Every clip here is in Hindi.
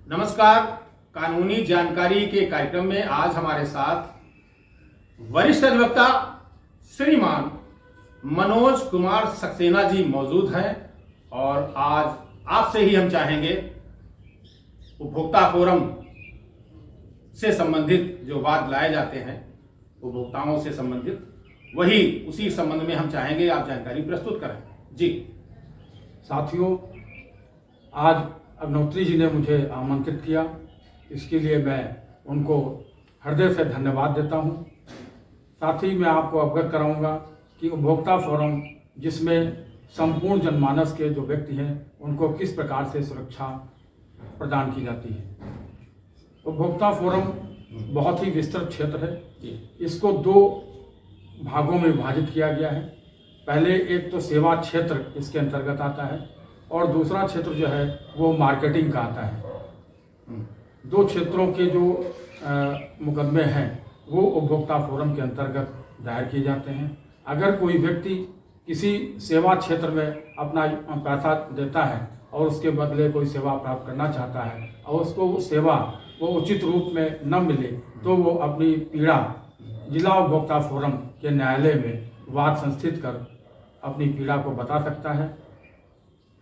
नमस्कार। कानूनी जानकारी के कार्यक्रम में आज हमारे साथ वरिष्ठ अधिवक्ता श्रीमान मनोज कुमार सक्सेना जी मौजूद हैं और आज आपसे ही हम चाहेंगे उपभोक्ता फोरम से संबंधित जो वाद लाए जाते हैं उपभोक्ताओं से संबंधित, वही उसी संबंध में हम चाहेंगे आप जानकारी प्रस्तुत करें। जी साथियों, आज अग्नोत्री जी ने मुझे आमंत्रित किया, इसके लिए मैं उनको हृदय से धन्यवाद देता हूं। साथ ही मैं आपको अवगत कराऊंगा कि उपभोक्ता फोरम, जिसमें संपूर्ण जनमानस के जो व्यक्ति हैं उनको किस प्रकार से सुरक्षा प्रदान की जाती है। उपभोक्ता फोरम बहुत ही विस्तृत क्षेत्र है। इसको दो भागों में विभाजित किया गया है। पहले एक तो सेवा क्षेत्र इसके अंतर्गत आता है और दूसरा क्षेत्र जो है वो मार्केटिंग का आता है। दो क्षेत्रों के जो मुकदमे हैं वो उपभोक्ता फोरम के अंतर्गत दायर किए जाते हैं। अगर कोई व्यक्ति किसी सेवा क्षेत्र में अपना पैसा देता है और उसके बदले कोई सेवा प्राप्त करना चाहता है और उसको वो सेवा वो उचित रूप में न मिले तो वो अपनी पीड़ा जिला उपभोक्ता फोरम के न्यायालय में वाद संस्थित कर अपनी पीड़ा को बता सकता है।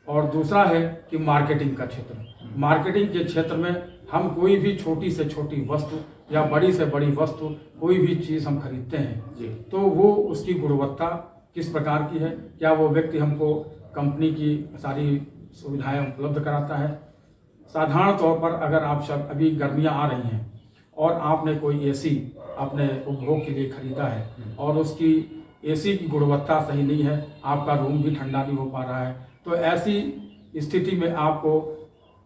और दूसरा है कि मार्केटिंग का क्षेत्र। मार्केटिंग के क्षेत्र में हम कोई भी छोटी से छोटी वस्तु या बड़ी से बड़ी वस्तु, कोई भी चीज़ हम खरीदते हैं तो वो उसकी गुणवत्ता किस प्रकार की है, क्या वो व्यक्ति हमको कंपनी की सारी सुविधाएं उपलब्ध कराता है। साधारण तौर पर अगर आप अभी गर्मियां आ रही हैं और आपने कोई एसी अपने उपभोग के लिए खरीदा है और उसकी एसी की गुणवत्ता सही नहीं है, आपका रूम भी ठंडा नहीं हो पा रहा है, तो ऐसी स्थिति में आपको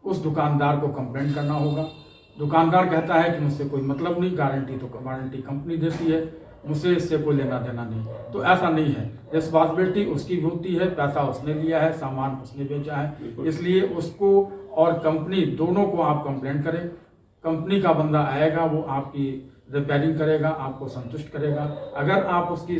उस दुकानदार को कंप्लेंट करना होगा। दुकानदार कहता है कि मुझसे कोई मतलब नहीं, गारंटी तो वारंटी कंपनी देती है, मुझसे इससे कोई लेना देना नहीं। तो ऐसा नहीं है, रिस्पॉन्सिबिलिटी उसकी भी होती है, पैसा उसने लिया है, सामान उसने बेचा है, इसलिए उसको और कंपनी दोनों को आप कंप्लेंट करें। कंपनी का बंदा आएगा, वो आपकी रिपेयरिंग करेगा, आपको संतुष्ट करेगा। अगर आप उसकी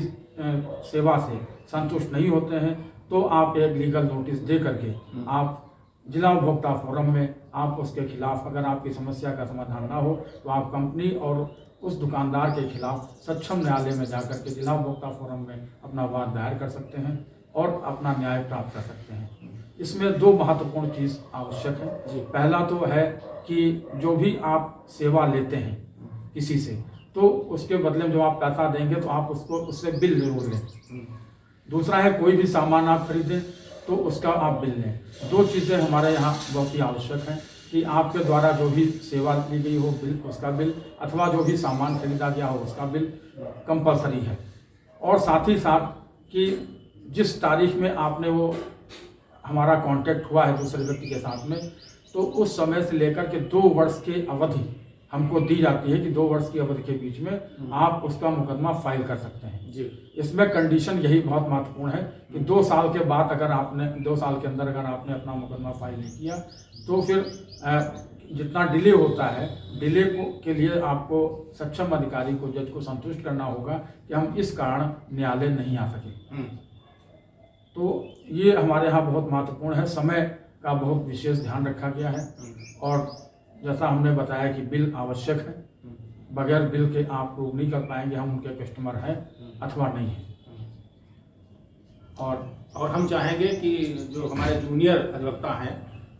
सेवा से संतुष्ट नहीं होते हैं तो आप एक लीगल नोटिस दे करके आप जिला उपभोक्ता फोरम में आप उसके खिलाफ, अगर आपकी समस्या का समाधान ना हो तो आप कंपनी और उस दुकानदार के खिलाफ सक्षम न्यायालय में जाकर के जिला उपभोक्ता फोरम में अपना वाद दायर कर सकते हैं और अपना न्याय प्राप्त कर सकते हैं। इसमें दो महत्वपूर्ण चीज़ आवश्यक है। पहला तो है कि जो भी आप सेवा लेते हैं किसी से, तो उसके बदले में जो आप पैसा देंगे तो आप उसको उससे बिल जरूर लें। दूसरा है कोई भी सामान आप खरीदें तो उसका आप बिल लें। दो चीज़ें हमारे यहाँ बहुत ही आवश्यक हैं कि आपके द्वारा जो भी सेवा ली गई हो बिल, उसका बिल, अथवा जो भी सामान खरीदा गया हो उसका बिल कंपलसरी है। और साथ ही साथ कि जिस तारीख में आपने वो हमारा कांटेक्ट हुआ है दूसरे व्यक्ति के साथ में, तो उस समय से लेकर के 2 वर्ष की अवधि हमको दी जाती है कि 2 वर्ष की अवधि के बीच में आप उसका मुकदमा फाइल कर सकते हैं जी। इसमें कंडीशन यही बहुत महत्वपूर्ण है कि 2 साल के बाद अगर आपने 2 साल के अंदर अगर आपने अपना मुकदमा फाइल नहीं किया तो फिर जितना डिले होता है, डिले के लिए आपको सक्षम अधिकारी को, जज को संतुष्ट करना होगा कि हम इस कारण न्यायालय नहीं आ सके। तो ये हमारे यहाँ बहुत महत्वपूर्ण है। समय का बहुत विशेष ध्यान रखा गया है और जैसा हमने बताया कि बिल आवश्यक है, बगैर बिल के आप प्रूव नहीं कर पाएंगे हम उनके कस्टमर हैं अथवा नहीं है। और हम चाहेंगे कि जो हमारे जूनियर अधिवक्ता हैं,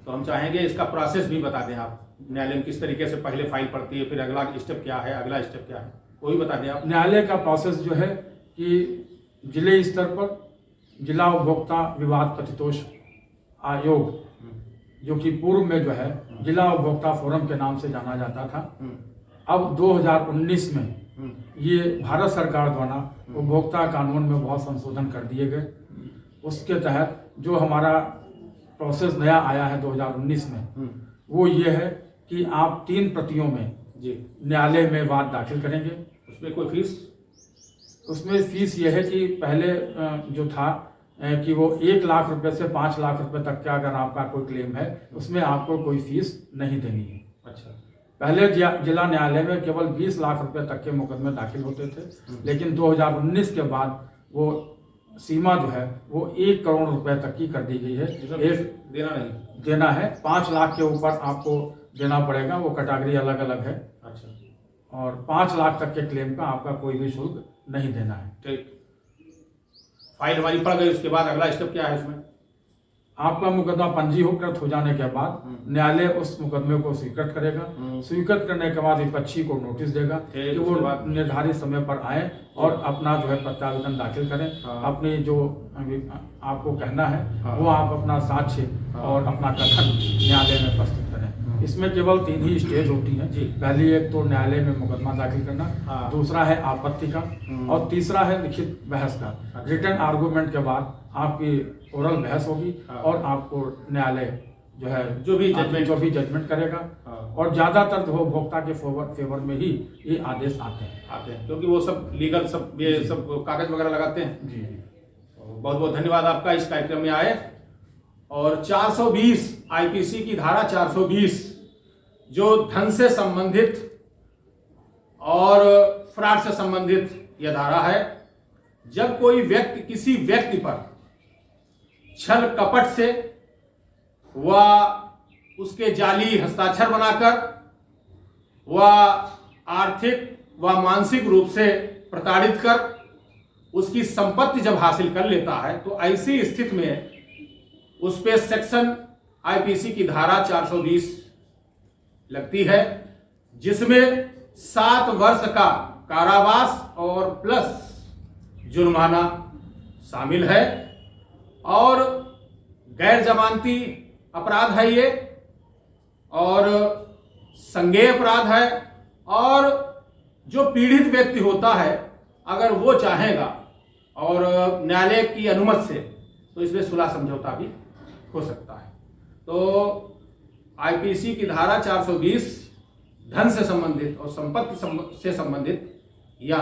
तो हम चाहेंगे इसका प्रोसेस भी बता दें आप, न्यायालय में किस तरीके से पहले फाइल पड़ती है, फिर अगला स्टेप क्या है, अगला स्टेप क्या है, वो भी बता दें आप। न्यायालय का प्रोसेस जो है कि जिले स्तर पर जिला उपभोक्ता विवाद प्रतितोष आयोग, जो कि पूर्व में जो है जिला उपभोक्ता फोरम के नाम से जाना जाता था, अब 2019 में ये भारत सरकार द्वारा उपभोक्ता कानून में बहुत संशोधन कर दिए गए। उसके तहत जो हमारा प्रोसेस नया आया है 2019 में, वो ये है कि आप 3 प्रतियों में न्यायालय में वाद दाखिल करेंगे। उसमें कोई फीस? उसमें फीस ये है कि पहले जो था कि वो 1 लाख रुपए से 5 लाख रुपए तक का अगर आपका कोई क्लेम है उसमें आपको कोई फीस नहीं देनी है। अच्छा। पहले जिला न्यायालय में केवल 20 लाख रुपए तक के मुकदमे दाखिल होते थे, लेकिन 2019 के बाद वो सीमा जो है वो 1 करोड़ रुपए तक की कर दी गई है। जिसमें एक देना है 5 लाख के ऊपर आपको देना पड़ेगा, वो कैटेगरी अलग अलग है। अच्छा। और 5 लाख तक के क्लेम का आपका कोई भी शुल्क नहीं देना है। ठीक, फाइल हमारी पड़ गई, उसके बाद अगला स्टेप क्या है इसमें? आपका मुकदमा पंजीकृत हो जाने के बाद न्यायालय उस मुकदमे को स्वीकृत करेगा। स्वीकृत करने के बाद विपक्षी को नोटिस देगा कि वो निर्धारित समय पर आए और अपना जो है प्रत्यावेदन दाखिल करें। अपनी जो आपको कहना है वो आप अपना साक्ष्य और अपना कथन न्यायालय में प्रस्तुत करें। इसमें केवल 3 ही स्टेज होती हैं। पहली एक तो न्यायालय में मुकदमा दाखिल करना, दूसरा है आपत्ति का, और तीसरा है लिखित बहस का। रिटन आर्गूमेंट के बाद आपकी ओरल बहस होगी और आपको न्यायालय जो है जो भी जजमेंट करेगा। और ज्यादातर जो उपभोक्ता के फेवर में ही ये आदेश आते हैं, क्योंकि वो सब लीगल सब ये सब कागज वगैरह लगाते हैं। जी। बहुत बहुत धन्यवाद आपका इस कार्यक्रम में आए। और 420 आईपीसी की धारा 420 जो धन से संबंधित और फ्रॉड से संबंधित यह धारा है। जब कोई व्यक्ति किसी व्यक्ति पर छल कपट से व उसके जाली हस्ताक्षर बनाकर व आर्थिक व मानसिक रूप से प्रताड़ित कर उसकी संपत्ति जब हासिल कर लेता है तो ऐसी स्थिति में उस पे सेक्शन आईपीसी की धारा 420 लगती है, जिसमें 7 वर्ष का कारावास और प्लस जुर्माना शामिल है। और गैर जमानती अपराध है ये, और संज्ञेय अपराध है। और जो पीड़ित व्यक्ति होता है अगर वो चाहेगा और न्यायालय की अनुमति से तो इसमें सुलह समझौता भी हो सकता है। तो आईपीसी की धारा 420 धन से संबंधित और संपत्ति से संबंधित या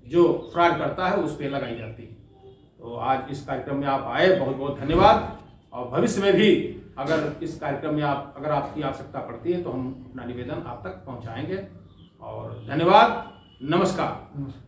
जो फ्रॉड करता है उस पर लगाई जाती है। तो आज इस कार्यक्रम में आप आए, बहुत बहुत धन्यवाद। और भविष्य में भी अगर इस कार्यक्रम में अगर आपकी आवश्यकता पड़ती है तो हम अपना निवेदन आप तक पहुंचाएंगे। और धन्यवाद, नमस्कार।